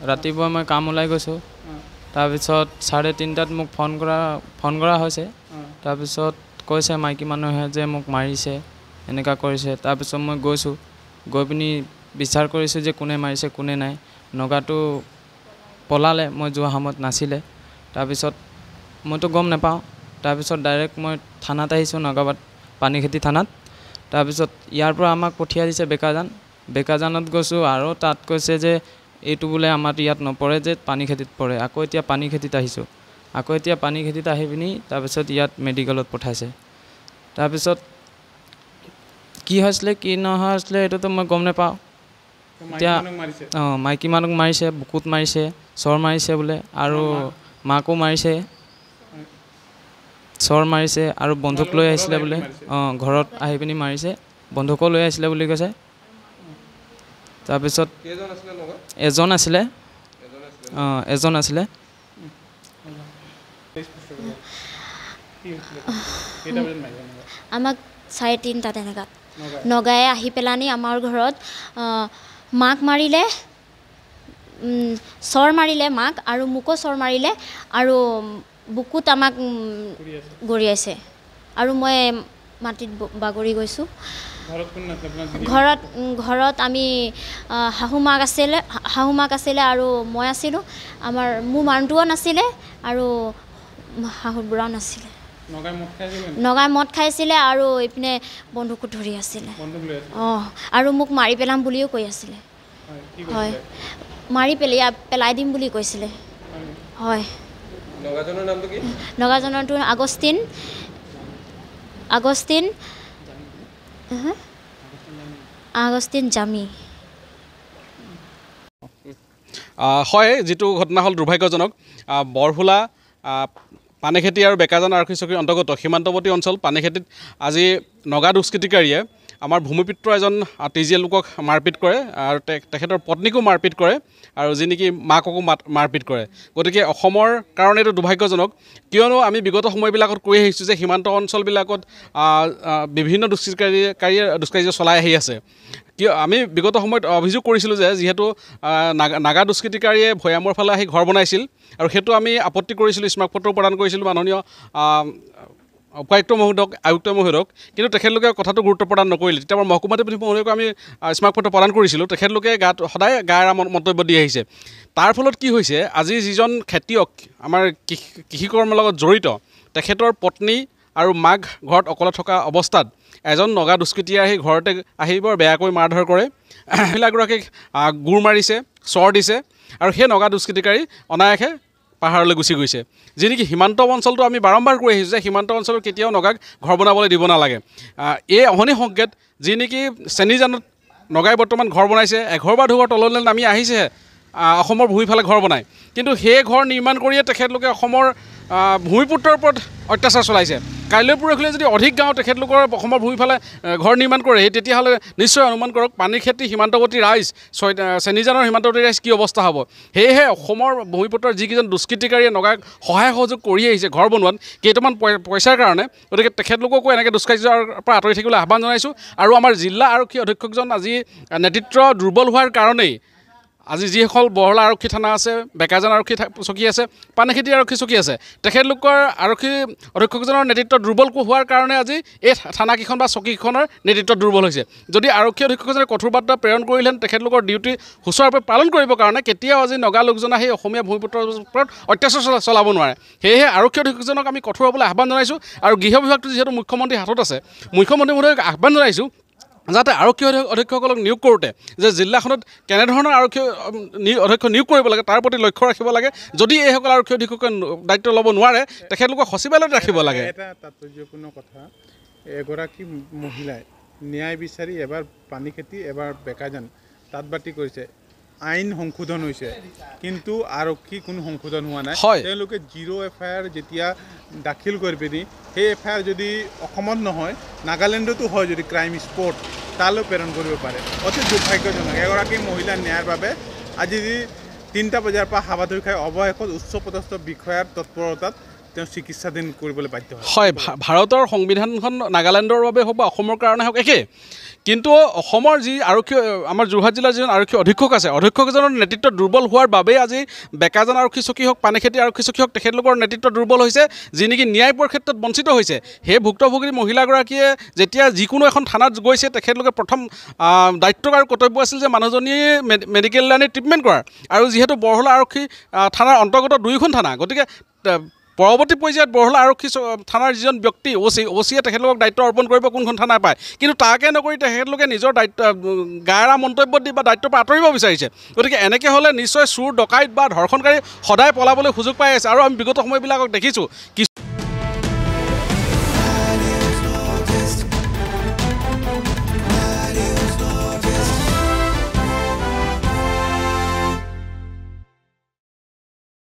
ৰাতিপুৱা মই কাম ওলাই গৈছোঁ তাৰপিছত 3:30টাত মোক ফোন কৰা হৈছে তাৰপিছত কৈছে মাইকী মানুহে যে মোক মাৰিছে এনেকুৱা কৰিছে তাৰপিছত মই গৈছোঁ গৈ পিনি বিচাৰ কৰিছোঁ যে কোনে মাৰিছে কোনে নাই নগাটো পলালে মই যোৱা সময়ত নাছিলে তাৰপিছত মইতো গম নাপাওঁ তাৰপিছত ডাইৰেক্ট মই থানাত আহিছোঁ নগাবাদ পানীখেতি থানাত তাৰপিছত ইয়াৰ পৰা আমাক পঠিয়াই দিছে বেকাজানত গৈছোঁ আৰু তাত কৈছে যে এইটো বোলে আমাৰ ইয়াত নপৰে যে পানীখেতিত পৰে আকৌ এতিয়া পানীখেতিত আহিছোঁ আকৌ এতিয়া পানীখেতিত আহি পিনি তাৰপিছত ইয়াত মেডিকেলত পঠাইছে তাৰপিছত কি হৈছিলে কি নহৈছিলে এইটোতো মই গম নাপাওঁ এতিয়া মাইকী মানুহক মাৰিছে বুকুত মাৰিছে চৰ মাৰিছে বোলে আৰু মাকো মাৰিছে চৰ মাৰিছে আৰু বন্ধুক লৈ আহিছিলে বোলে ঘৰত আহি পিনি মাৰিছে বন্ধুকো লৈ আহিছিলে বুলি কৈছে তাৰপিছত এজন আছিলে আমাক 3:30 তেনেকুৱাত নগাই আহি পেলানি আমাৰ ঘৰত মাক মাৰিলে চৰ মাৰিলে মাক আৰু মোকো চৰ মাৰিলে আৰু বুকুত আমাক গৰিয়াইছে আৰু মই মাটিত বাগৰি গৈছোঁ ঘৰত আমি শাহু মাক আছিলে আৰু মই আছিলোঁ মোৰ মানুহটোও নাছিলে আৰু শাহু বুঢ়াও নাছিলে নগাই মদ খাইছিলে আৰু এইপিনে বন্ধুকো ধৰি আছিলে আৰু মোক মাৰি পেলাম বুলিও কৈ আছিলে হয় মাৰি পেলাই দিম বুলি কৈছিলে হয় নগাজনৰটো আগষ্টিন জামি হয় যেটো ঘটনা হল দুৰ্ভাগ্যজনক বৰহুলা পানীখেতি আৰু বেকাজান আৰক্ষী চকীৰ অন্তৰ্গত সীমান্তৱৰ্তী অঞ্চল পানীখেতিত আজি নগা দুষ্কৃতিকাৰীয়ে আমাৰ ভূমিপুত্ৰ এজন তেজীয়া লোকক মাৰপিট কৰে আৰু তেখেতৰ পত্নীকো মাৰপিট কৰে আৰু যি নেকি মাককো মাৰপিট কৰে গতিকে অসমৰ কাৰণে এইটো দুৰ্ভাগ্যজনক কিয়নো আমি বিগত সময়বিলাকত কৈ আহিছোঁ যে সীমান্ত অঞ্চলবিলাকত বিভিন্ন দুষ্কৃতিকাৰীয়ে চলাই আহি আছে কিয় আমি বিগত সময়ত অভিযোগ কৰিছিলোঁ যে যিহেতু নাগা দুষ্কৃতিকাৰীয়ে ভৈয়ামৰ ফালে আহি ঘৰ বনাইছিল আৰু সেইটো আমি আপত্তি কৰিছিলোঁ স্মাৰকপত্ৰ প্ৰদান কৰিছিলোঁ মাননীয় উপায়ুক্ত মহোদয়ক আয়ুক্ত মহোদয়ক কিন্তু তেখেতলোকে কথাটো গুৰুত্ব প্ৰদান নকৰিলে তেতিয়া আমাৰ মহকুমাধিপতি মহোদয়ক আমি স্মাৰকপত্ৰ প্ৰদান কৰিছিলোঁ তেখেতলোকে সদায় গায়ৰা মন্তব্য দি আহিছে তাৰ ফলত কি হৈছে আজি যিজন খেতিয়ক আমাৰ কৃষি কৰ্মৰ লগত জড়িত তেখেতৰ পত্নী আৰু মাক ঘৰত অকলে থকা অৱস্থাত এজন নগা দুষ্কৃতীয়ে আহি ঘৰতে আহি বৰ বেয়াকৈ মাৰধৰ কৰে মহিলাগৰাকীক গুৰ মাৰিছে চৰ দিছে আৰু সেই নগা দুষ্কৃতিকাৰী অনায়াসে পাহাৰলৈ গুচি গৈছে যি নেকি সীমান্ত অঞ্চলটো আমি বাৰম্বাৰ কৈ আহিছোঁ যে সীমান্ত অঞ্চলত কেতিয়াও নগাক ঘৰ বনাবলৈ দিব নালাগে এই অহনি সংকেত যি নেকি চেনিজানত নগাই বৰ্তমান ঘৰ বনাইছে এঘৰ বা দুঘৰ তললৈ নামি আহিছেহে অসমৰ ভূমিফালে ঘৰ বনায় কিন্তু সেই ঘৰ নিৰ্মাণ কৰিয়ে তেখেতলোকে অসমৰ ভূমিপুত্ৰৰ ওপৰত অত্যাচাৰ চলাইছে কাইলৈ পৰহিলৈ যদি অধিক গাঁও তেখেতলোকৰ অসমৰ ভূমিফালে ঘৰ নিৰ্মাণ কৰে তেতিয়াহ'লে নিশ্চয় অনুমান কৰক পানীখেতি সীমান্তৱৰ্তী ৰাইজ চেনিজানৰ সীমান্তৱৰ্তী ৰাইজ কি অৱস্থা হ'ব সেয়েহে অসমৰ ভূমিপুত্ৰৰ যিকেইজন দুষ্কৃতিকাৰীয়ে নগাক সহায় সহযোগ কৰি আহিছে ঘৰ বনোৱাত কেইটামান পইচাৰ কাৰণে গতিকে তেখেতলোককো এনেকৈ দুষ্কাৰ্যৰ পৰা আঁতৰি থাকিবলৈ আহ্বান জনাইছোঁ আৰু আমাৰ জিলা আৰক্ষী অধীক্ষকজন আজি নেতৃত্ব দুৰ্বল হোৱাৰ কাৰণেই আজি যিসকল বহলা আৰক্ষী থানা আছে বেকাজান আৰক্ষী চকী আছে পানীখেতি আৰক্ষী চকী আছে তেখেতলোকৰ আৰক্ষী অধীক্ষকজনৰ নেতৃত্ব দুৰ্বল হোৱাৰ কাৰণে আজি এই থানাকেইখন বা চকীকেইখনৰ নেতৃত্ব দুৰ্বল হৈছে যদি আৰক্ষী অধীক্ষকজনে কঠোৰ বাৰ্তা প্ৰেৰণ কৰিলেহেঁতেন তেখেতলোকৰ ডিউটি সুচাৰুৰূপে পালন কৰিবৰ কাৰণে কেতিয়াও আজি নগা লোকজনে সেই অসমীয়া ভূমিপুত্ৰৰ ওপৰত অত্যাচাৰ চলাব নোৱাৰে সেয়েহে আৰক্ষী অধীক্ষকজনক আমি কঠোৰ হ'বলৈ আহ্বান জনাইছোঁ আৰু গৃহ বিভাগটো যিহেতু মুখ্যমন্ত্ৰীৰ হাতত আছে মুখ্যমন্ত্ৰী মহোদয়ক আহ্বান জনাইছোঁ যাতে আৰক্ষী অধীক্ষকসকলক নিয়োগ কৰোঁতে যে জিলাখনত কেনেধৰণৰ আৰক্ষী অধ্যক্ষ নিয়োগ কৰিব লাগে তাৰ প্ৰতি লক্ষ্য ৰাখিব লাগে যদি এইসকল আৰক্ষী অধীক্ষকে দায়িত্ব ল'ব নোৱাৰে তেখেতলোকক সচিবালয়ত ৰাখিব লাগে এটা তাৎপৰ্যপূৰ্ণ কথা এগৰাকী মহিলাই ন্যায় বিচাৰি এবাৰ পানীখেতি এবাৰ বেকাজান তাঁত বাতি কৰিছে আইন সংশোধন হৈছে কিন্তু আৰক্ষী কোনো সংশোধন হোৱা নাই তেওঁলোকে 0 FIR যেতিয়া দাখিল কৰি পিনি সেই FIR যদি অসমত নহয় নাগালেণ্ডতো হয় যদি ক্ৰাইম স্পট তালৈ প্ৰেৰণ কৰিব পাৰে অতি দুৰ্ভাগ্যজনক এগৰাকী মহিলাৰ ন্যায়ৰ বাবে আজি 3টা বজাৰ পৰা হাবাথুৰি খাই অৱশেষত উচ্চপদস্থ বিষয়াৰ তৎপৰতাত তেওঁ চিকিৎসাধীন কৰিবলৈ বাধ্য হয় ভাৰতৰ সংবিধানখন নাগালেণ্ডৰ বাবে হওক বা অসমৰ কাৰণে হওক একে কিন্তু অসমৰ যি আৰক্ষী আমাৰ যোৰহাট জিলাৰ যিজন আৰক্ষী অধীক্ষক আছে অধীক্ষকজনৰ নেতৃত্ব দুৰ্বল হোৱাৰ বাবেই আজি বেকাজান আৰক্ষী চকী হওক পানীখেতি আৰক্ষী চকী হওক তেখেতলোকৰ নেতৃত্ব দুৰ্বল হৈছে যি নেকি ন্যায় পোৱাৰ ক্ষেত্ৰত বঞ্চিত হৈছে সেই ভুক্তভোগী মহিলাগৰাকীয়ে যেতিয়া যিকোনো এখন থানাত গৈছে তেখেতলোকে প্ৰথম দায়িত্ব আৰু কৰ্তব্য আছিল যে মানুহজনী মেডিকেল লাইনে ট্ৰিটমেণ্ট কৰাৰ আৰু যিহেতু বৰহলা আৰক্ষী থানাৰ অন্তৰ্গত 2খন থানা গতিকে পৰৱৰ্তী পৰ্যায়ত বৰহলা আৰক্ষী থানাৰ যিজন ব্যক্তি অ'চিয়ে তেখেতলোকক দায়িত্ব অৰ্পণ কৰিব কোনখন থানাই পায় কিন্তু তাকে নকৰি তেখেতলোকে নিজৰ দায়িত্ব গায়েৰা মন্তব্য দি বা দায়িত্বৰ পৰা আঁতৰিব বিচাৰিছে গতিকে এনেকৈ হ'লে নিশ্চয় চোৰ ডকাইত বা ধৰ্ষণকাৰী সদায় পলাবলৈ সুযোগ পাই আছে আৰু আমি বিগত সময়বিলাকক দেখিছোঁ